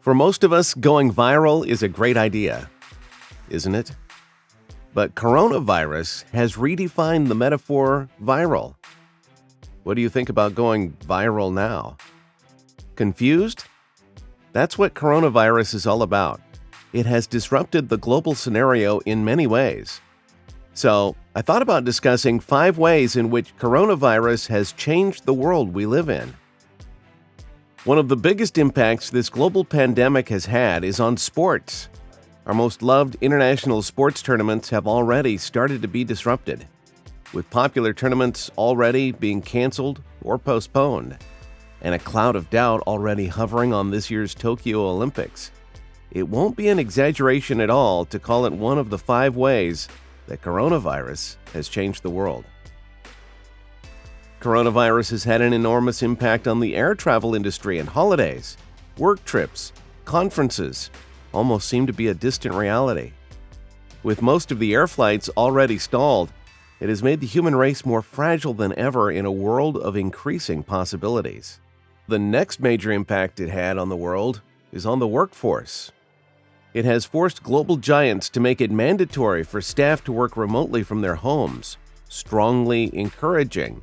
For most of us, going viral is a great idea, isn't it? But coronavirus has redefined the metaphor viral. What do you think about going viral now? Confused? That's what coronavirus is all about. It has disrupted the global scenario in many ways. So, I thought about discussing 5 ways in which coronavirus has changed the world we live in. One of the biggest impacts this global pandemic has had is on sports. Our most loved international sports tournaments have already started to be disrupted, with popular tournaments already being canceled or postponed, and a cloud of doubt already hovering on this year's Tokyo Olympics. It won't be an exaggeration at all to call it one of the 5 ways that coronavirus has changed the world. Coronavirus has had an enormous impact on the air travel industry, and holidays, work trips, conferences almost seem to be a distant reality. With most of the air flights already stalled, it has made the human race more fragile than ever in a world of increasing possibilities. The next major impact it had on the world is on the workforce. It has forced global giants to make it mandatory for staff to work remotely from their homes, strongly encouraging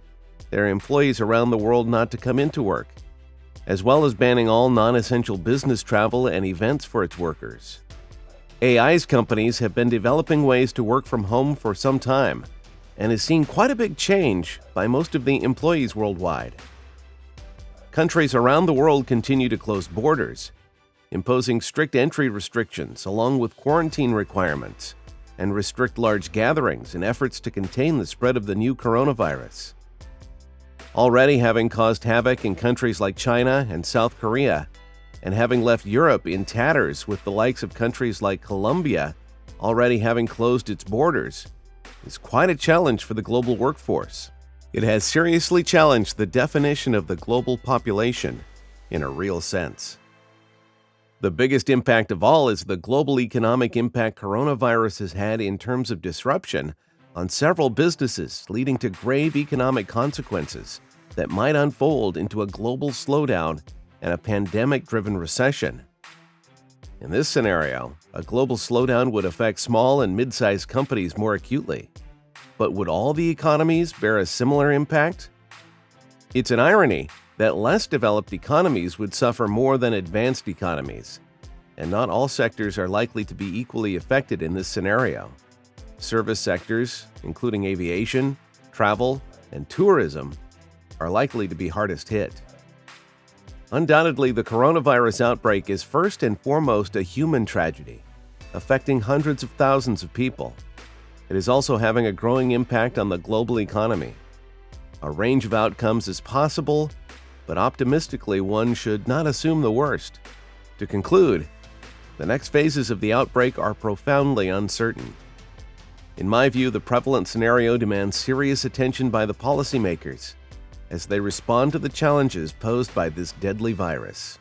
their employees around the world not to come into work, as well as banning all non-essential business travel and events for its workers. AI's companies have been developing ways to work from home for some time, and has seen quite a big change by most of the employees worldwide. Countries around the world continue to close borders, imposing strict entry restrictions along with quarantine requirements, and restrict large gatherings in efforts to contain the spread of the new coronavirus. Already having caused havoc in countries like China and South Korea, and having left Europe in tatters with the likes of countries like Colombia already having closed its borders, is quite a challenge for the global workforce. It has seriously challenged the definition of the global population in a real sense. The biggest impact of all is the global economic impact coronavirus has had in terms of disruption on several businesses, leading to grave economic consequences that might unfold into a global slowdown and a pandemic-driven recession. In this scenario, a global slowdown would affect small and mid-sized companies more acutely. But would all the economies bear a similar impact? It's an irony that less developed economies would suffer more than advanced economies, and not all sectors are likely to be equally affected in this scenario. Service sectors, including aviation, travel, and tourism, are likely to be hardest hit. Undoubtedly, the coronavirus outbreak is first and foremost a human tragedy, affecting hundreds of thousands of people. It is also having a growing impact on the global economy. A range of outcomes is possible, but optimistically, one should not assume the worst. To conclude, the next phases of the outbreak are profoundly uncertain. In my view, the prevalent scenario demands serious attention by the policymakers as they respond to the challenges posed by this deadly virus.